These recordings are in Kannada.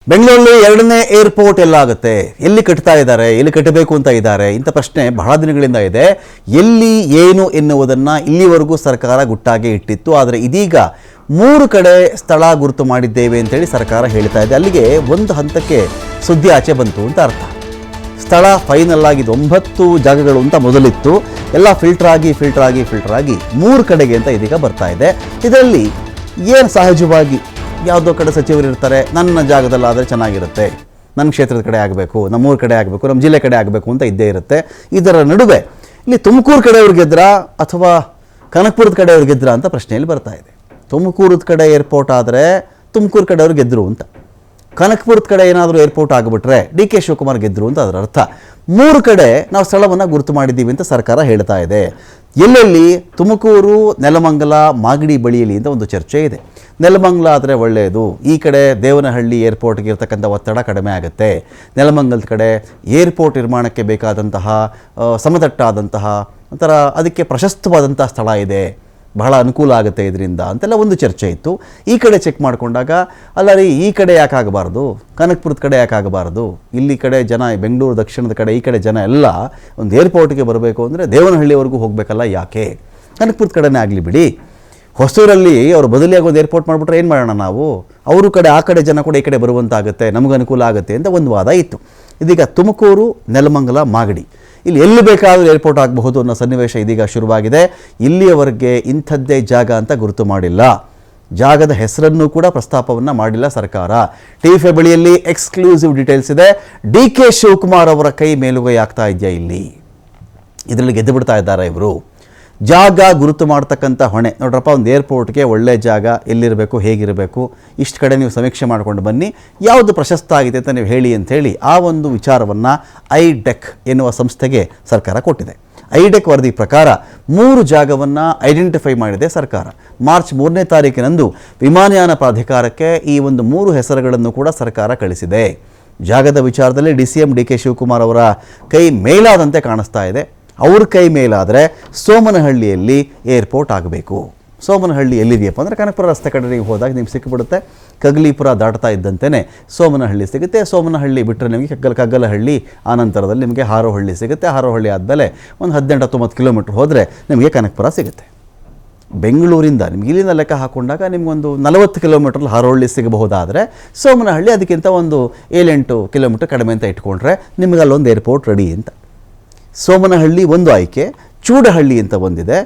ಬೆಂಗಳೂರಲ್ಲಿ ಎರಡನೇ ಏರ್ಪೋರ್ಟ್ ಎಲ್ಲಾಗುತ್ತೆ, ಎಲ್ಲಿ ಕಟ್ತಾ ಇದ್ದಾರೆ, ಎಲ್ಲಿ ಕಟ್ಟಬೇಕು ಅಂತ ಇದ್ದಾರೆ ಇಂಥ ಪ್ರಶ್ನೆ ಬಹಳ ದಿನಗಳಿಂದ ಇದೆ. ಎಲ್ಲಿ ಏನು ಎನ್ನುವುದನ್ನು ಇಲ್ಲಿವರೆಗೂ ಸರ್ಕಾರ ಗುಟ್ಟಾಗೆ ಇಟ್ಟಿತ್ತು. ಆದರೆ ಇದೀಗ 3 ಕಡೆ ಸ್ಥಳ ಗುರುತು ಮಾಡಿದ್ದೇವೆ ಅಂತೇಳಿ ಸರ್ಕಾರ ಹೇಳ್ತಾ ಇದೆ. ಅಲ್ಲಿಗೆ ಒಂದು ಹಂತಕ್ಕೆ ಸುದ್ದಿ ಆಚೆ ಬಂತು ಅಂತ ಅರ್ಥ. ಸ್ಥಳ ಫೈನಲ್ ಆಗಿದ್ದು 9 ಜಾಗಗಳು ಅಂತ ಮೊದಲಿತ್ತು. ಎಲ್ಲ ಫಿಲ್ಟರ್ ಆಗಿ 3 ಕಡೆಗೆ ಅಂತ ಇದೀಗ ಬರ್ತಾ ಇದೆ. ಇದರಲ್ಲಿ ಏನು ಸಹಜವಾಗಿ ಯಾವುದೋ ಕಡೆ ಸಚಿವರು ಇರ್ತಾರೆ, ನನ್ನ ಜಾಗದಲ್ಲಾದರೆ ಚೆನ್ನಾಗಿರುತ್ತೆ, ನನ್ನ ಕ್ಷೇತ್ರದ ಕಡೆ ಆಗಬೇಕು, ನಮ್ಮೂರ ಕಡೆ ಆಗಬೇಕು, ನಮ್ಮ ಜಿಲ್ಲೆ ಕಡೆ ಆಗಬೇಕು ಅಂತ ಇದ್ದೇ ಇರುತ್ತೆ. ಇದರ ನಡುವೆ ಇಲ್ಲಿ ತುಮಕೂರು ಕಡೆಯವ್ರು ಗೆದ್ರಾ ಅಥವಾ ಕನಕಪುರದ ಕಡೆಯವ್ರು ಗೆದ್ರಾ ಅಂತ ಪ್ರಶ್ನೆಯಲ್ಲಿ ಬರ್ತಾ ಇದೆ. ತುಮಕೂರದ ಕಡೆ ಏರ್ಪೋರ್ಟ್ ಆದರೆ ತುಮಕೂರು ಕಡೆಯವ್ರು ಗೆದ್ದರು ಅಂತ, ಕನಕಪುರದ ಕಡೆ ಏನಾದರೂ ಏರ್ಪೋರ್ಟ್ ಆಗಿಬಿಟ್ರೆ DK ಶಿವಕುಮಾರ್ ಗೆದ್ದರು ಅಂತ ಅದರ ಅರ್ಥ. 3 ಕಡೆ ನಾವು ಸ್ಥಳವನ್ನು ಗುರುತು ಮಾಡಿದ್ದೀವಿ ಅಂತ ಸರ್ಕಾರ ಹೇಳ್ತಾ ಇದೆ. ಎಲ್ಲೆಲ್ಲಿ? ತುಮಕೂರು, ನೆಲಮಂಗಲ, ಮಾಗಡಿ ಬಳಿಯಲ್ಲಿ ಅಂತ ಒಂದು ಚರ್ಚೆ ಇದೆ. ನೆಲಮಂಗಲ ಆದರೆ ಒಳ್ಳೆಯದು, ಈ ಕಡೆ ದೇವನಹಳ್ಳಿ ಏರ್ಪೋರ್ಟ್ಗೆ ಇರ್ತಕ್ಕಂಥ ಒತ್ತಡ ಕಡಿಮೆ ಆಗುತ್ತೆ. ನೆಲಮಂಗಲದ ಕಡೆ ಏರ್ಪೋರ್ಟ್ ನಿರ್ಮಾಣಕ್ಕೆ ಬೇಕಾದಂತಹ ಸಮತಟ್ಟಾದಂತಹ ಒಂಥರ ಅದಕ್ಕೆ ಪ್ರಶಸ್ತವಾದಂತಹ ಸ್ಥಳ ಇದೆ, ಬಹಳ ಅನುಕೂಲ ಆಗುತ್ತೆ ಇದರಿಂದ ಅಂತೆಲ್ಲ ಒಂದು ಚರ್ಚೆ ಇತ್ತು. ಈ ಕಡೆ ಚೆಕ್ ಮಾಡಿಕೊಂಡಾಗ ಅಲ್ಲ ರೀ, ಈ ಕಡೆ ಯಾಕಾಗಬಾರ್ದು, ಕನಕಪುರದ ಕಡೆ ಯಾಕಾಗಬಾರ್ದು, ಇಲ್ಲಿ ಕಡೆ ಜನ ಬೆಂಗಳೂರು ದಕ್ಷಿಣದ ಕಡೆ ಈ ಕಡೆ ಜನ ಎಲ್ಲ ಒಂದು ಏರ್ಪೋರ್ಟ್ಗೆ ಬರಬೇಕು ಅಂದರೆ ದೇವನಹಳ್ಳಿವರೆಗೂ ಹೋಗಬೇಕಲ್ಲ, ಯಾಕೆ ಕನಕಪುರದ ಕಡೆನೇ ಆಗಲಿ ಬಿಡಿ. ಹೊಸೂರಲ್ಲಿ ಅವರು ಬದಲಿಯಾಗಿ ಒಂದು ಏರ್ಪೋರ್ಟ್ ಮಾಡಿಬಿಟ್ರೆ ಏನು ಮಾಡೋಣ ನಾವು, ಅವರು ಕಡೆ ಆ ಕಡೆ ಜನ ಕೂಡ ಈ ಕಡೆ ಬರುವಂತಾಗುತ್ತೆ, ನಮಗೆ ಅನುಕೂಲ ಆಗುತ್ತೆ ಅಂತ ಒಂದು ವಾದ ಇತ್ತು. ಇದೀಗ ತುಮಕೂರು, ನೆಲಮಂಗಲ, ಮಾಗಡಿ ಇಲ್ಲಿ ಎಲ್ಲಿ ಬೇಕಾದರೂ ಏರ್ಪೋರ್ಟ್ ಆಗಬಹುದು ಅನ್ನೋ ಸನ್ನಿವೇಶ ಇದೀಗ ಶುರುವಾಗಿದೆ. ಇಲ್ಲಿಯವರೆಗೆ ಇಂಥದ್ದೇ ಜಾಗ ಅಂತ ಗುರುತು ಮಾಡಿಲ್ಲ, ಜಾಗದ ಹೆಸರನ್ನು ಕೂಡ ಪ್ರಸ್ತಾಪವನ್ನು ಮಾಡಿಲ್ಲ ಸರ್ಕಾರ. ಟಿಫೆ ಬಳಿಯಲ್ಲಿ ಎಕ್ಸ್ಕ್ಲೂಸಿವ್ ಡೀಟೇಲ್ಸ್ ಇದೆ. DK ಶಿವಕುಮಾರ್ ಅವರ ಕೈ ಮೇಲುಗೈ ಆಗ್ತಾ ಇದೆಯಾ ಇಲ್ಲಿ? ಇದರಲ್ಲಿ ಗೆದ್ದು ಬಿಡ್ತಾ ಇದ್ದಾರೆ ಇವರು. ಜಾಗ ಗುರುತು ಮಾಡ್ತಕ್ಕಂಥ ಹೊಣೆ ನೋಡ್ರಪ್ಪ, ಒಂದು ಏರ್ಪೋರ್ಟ್ಗೆ ಒಳ್ಳೆ ಜಾಗ ಎಲ್ಲಿರಬೇಕು, ಹೇಗಿರಬೇಕು, ಇಷ್ಟು ಕಡೆ ನೀವು ಸಮೀಕ್ಷೆ ಮಾಡಿಕೊಂಡು ಬನ್ನಿ, ಯಾವುದು ಪ್ರಶಸ್ತ ಆಗಿದೆ ಅಂತ ನೀವು ಹೇಳಿ ಅಂಥೇಳಿ ಆ ಒಂದು ವಿಚಾರವನ್ನು ಐಡೆಕ್ ಎನ್ನುವ ಸಂಸ್ಥೆಗೆ ಸರ್ಕಾರ ಕೊಟ್ಟಿದೆ. ಐಡೆಕ್ ವರದಿ ಪ್ರಕಾರ 3 ಜಾಗವನ್ನು ಐಡೆಂಟಿಫೈ ಮಾಡಿದೆ ಸರ್ಕಾರ. ಮಾರ್ಚ್ 3ನೇ ತಾರೀಕಿನಂದು ವಿಮಾನಯಾನ ಪ್ರಾಧಿಕಾರಕ್ಕೆ ಈ ಒಂದು 3 ಹೆಸರುಗಳನ್ನು ಕೂಡ ಸರ್ಕಾರ ಕಳಿಸಿದೆ. ಜಾಗದ ವಿಚಾರದಲ್ಲಿ DCM DK ಶಿವಕುಮಾರ್ ಅವರ ಕೈ ಮೇಲಾದಂತೆ ಕಾಣಿಸ್ತಾ ಇದೆ. ಅವ್ರ ಕೈ ಮೇಲಾದರೆ ಸೋಮನಹಳ್ಳಿಯಲ್ಲಿ ಏರ್ಪೋರ್ಟ್ ಆಗಬೇಕು. ಸೋಮನಹಳ್ಳಿ ಎಲ್ಲಿದೆಯಪ್ಪ ಅಂದರೆ ಕನಕಪುರ ರಸ್ತೆ ಕಡೆ ನೀವು ಹೋದಾಗ ನಿಮ್ಗೆ ಸಿಕ್ಕಿಬಿಡುತ್ತೆ. ಕಗ್ಲಿಪುರ ದಾಟ್ತಾ ಇದ್ದಂತೆಯೇ ಸೋಮನಹಳ್ಳಿ ಸಿಗುತ್ತೆ. ಸೋಮನಹಳ್ಳಿ ಬಿಟ್ಟರೆ ನಿಮಗೆ ಕಗ್ಗಲಹಳ್ಳಿ, ಆನಂತರದಲ್ಲಿ ನಿಮಗೆ ಹಾರೋಹಳ್ಳಿ ಸಿಗುತ್ತೆ. ಹಾರೋಹಳ್ಳಿ ಆದಮೇಲೆ ಒಂದು 18-19 ಕಿಲೋಮೀಟ್ರ್ ಹೋದರೆ ನಿಮಗೆ ಕನಕಪುರ ಸಿಗುತ್ತೆ. ಬೆಂಗಳೂರಿಂದ ನಿಮ್ಗೆ ಇಲ್ಲಿಂದ ಲೆಕ್ಕ ಹಾಕೊಂಡಾಗ ನಿಮಗೊಂದು 40 ಕಿಲೋಮೀಟ್ರಲ್ಲಿ ಹಾರೋಹಳ್ಳಿ ಸಿಗಬಹುದಾದರೆ ಸೋಮನಹಳ್ಳಿ ಅದಕ್ಕಿಂತ ಒಂದು 7-8 ಕಿಲೋಮೀಟ್ರ್ ಕಡಿಮೆ ಅಂತ ಇಟ್ಕೊಂಡ್ರೆ ನಿಮಗೆ ಅಲ್ಲೊಂದು ಏರ್ಪೋರ್ಟ್ ರೆಡಿ ಅಂತ. ಸೋಮನಹಳ್ಳಿ ಒಂದು ಆಯ್ಕೆ, ಚೂಡಹಳ್ಳಿ ಅಂತ ಒಂದಿದೆ.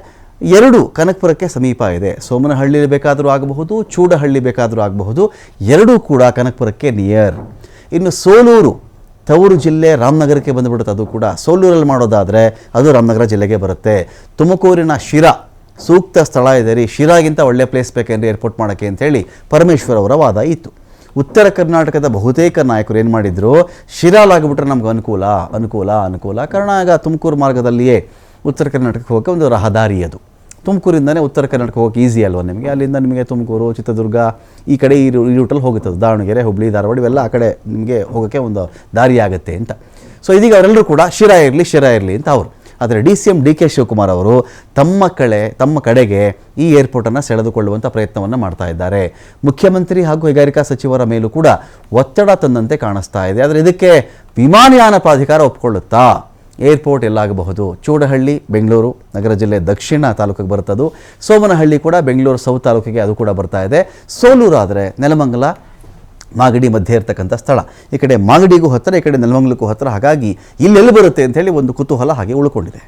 2 ಕನಕಪುರಕ್ಕೆ ಸಮೀಪ ಇದೆ. ಸೋಮನಹಳ್ಳಿ ಬೇಕಾದರೂ ಆಗಬಹುದು, ಚೂಡಹಳ್ಳಿ ಬೇಕಾದರೂ ಆಗಬಹುದು, 2 ಕೂಡ ಕನಕಪುರಕ್ಕೆ ನಿಯರ್. ಇನ್ನು ಸೋಲೂರು ತವರು ಜಿಲ್ಲೆ ರಾಮನಗರಕ್ಕೆ ಬಂದುಬಿಡುತ್ತೆ. ಅದು ಕೂಡ ಸೋಲೂರಲ್ಲಿ ಮಾಡೋದಾದರೆ ಅದು ರಾಮನಗರ ಜಿಲ್ಲೆಗೆ ಬರುತ್ತೆ. ತುಮಕೂರಿನ ಶಿರಾ ಸೂಕ್ತ ಸ್ಥಳ ಇದೆ ರೀ, ಶಿರಾಗಿಂತ ಒಳ್ಳೆ ಪ್ಲೇಸ್ ಬೇಕೇನ್ರಿ ಏರ್ಪೋರ್ಟ್ ಮಾಡೋಕ್ಕೆ ಅಂತೇಳಿ ಪರಮೇಶ್ವರ್ ಅವರ ವಾದ ಇತ್ತು. ಉತ್ತರ ಕರ್ನಾಟಕದ ಬಹುತೇಕ ನಾಯಕರು ಏನು ಮಾಡಿದರು, ಶಿರಾಲಾಗಿಬಿಟ್ರೆ ನಮ್ಗೆ ಅನುಕೂಲ. ಕಾರಣ ಆಗ ತುಮಕೂರು ಮಾರ್ಗದಲ್ಲಿಯೇ ಉತ್ತರ ಕರ್ನಾಟಕಕ್ಕೆ ಹೋಗೋಕ್ಕೆ ಒಂದು ರಹದಾರಿ, ಅದು ತುಮಕೂರಿಂದನೇ ಉತ್ತರ ಕರ್ನಾಟಕ ಹೋಗೋಕ್ಕೆ ಈಸಿ ಅಲ್ವ ನಿಮಗೆ. ಅಲ್ಲಿಂದ ನಿಮಗೆ ತುಮಕೂರು, ಚಿತ್ರದುರ್ಗ ಈ ಕಡೆ ಈ ರೂಟಲ್ಲಿ ಹೋಗುತ್ತದೆ. ದಾವಣಗೆರೆ, ಹುಬ್ಬಳ್ಳಿ, ಧಾರವಾಡ ಇವೆಲ್ಲ ಆ ಕಡೆ ನಿಮಗೆ ಹೋಗೋಕ್ಕೆ ಒಂದು ದಾರಿ ಆಗುತ್ತೆ ಅಂತ. ಸೊ ಇದೀಗ ಅವರೆಲ್ಲರೂ ಕೂಡ ಶಿರಾ ಇರಲಿ ಅಂತ ಅವರು. ಆದರೆ DCM DK ಶಿವಕುಮಾರ್ ಅವರು ತಮ್ಮ ಕಡೆಗೆ ಈ ಏರ್ಪೋರ್ಟನ್ನು ಸೆಳೆದುಕೊಳ್ಳುವಂಥ ಪ್ರಯತ್ನವನ್ನು ಮಾಡ್ತಾ ಇದ್ದಾರೆ. ಮುಖ್ಯಮಂತ್ರಿ ಹಾಗೂ ಕೈಗಾರಿಕಾ ಸಚಿವರ ಮೇಲೂ ಕೂಡ ಒತ್ತಡ ತಂದಂತೆ ಕಾಣಿಸ್ತಾ ಇದೆ. ಆದರೆ ಇದಕ್ಕೆ ವಿಮಾನಯಾನ ಪ್ರಾಧಿಕಾರ ಒಪ್ಪಿಕೊಳ್ಳುತ್ತಾ? ಏರ್ಪೋರ್ಟ್ ಎಲ್ಲಾಗಬಹುದು. ಚೂಡಹಳ್ಳಿ ಬೆಂಗಳೂರು ನಗರ ಜಿಲ್ಲೆ ದಕ್ಷಿಣ ತಾಲೂಕಿಗೆ ಬರ್ತದ್ದು. ಸೋಮನಹಳ್ಳಿ ಕೂಡ ಬೆಂಗಳೂರು ಸೌತ್ ತಾಲೂಕಿಗೆ ಅದು ಕೂಡ ಬರ್ತಾ ಇದೆ. ಸೋಲೂರು ಆದರೆ ನೆಲಮಂಗಲ ಮಾಗಡಿ ಮಧ್ಯೆ ಇರ್ತಕ್ಕಂಥ ಸ್ಥಳ. ಈ ಕಡೆ ಮಾಗಡಿಗೂ ಹತ್ತಿರ, ಈ ಕಡೆ ನೆಲಮಂಗಲಕ್ಕೂ ಹತ್ತಿರ. ಹಾಗಾಗಿ ಇಲ್ಲೆಲ್ಲಿ ಬರುತ್ತೆ ಅಂಥೇಳಿ ಒಂದು ಕುತೂಹಲ ಹಾಗೆ ಉಳ್ಕೊಂಡಿದೆ.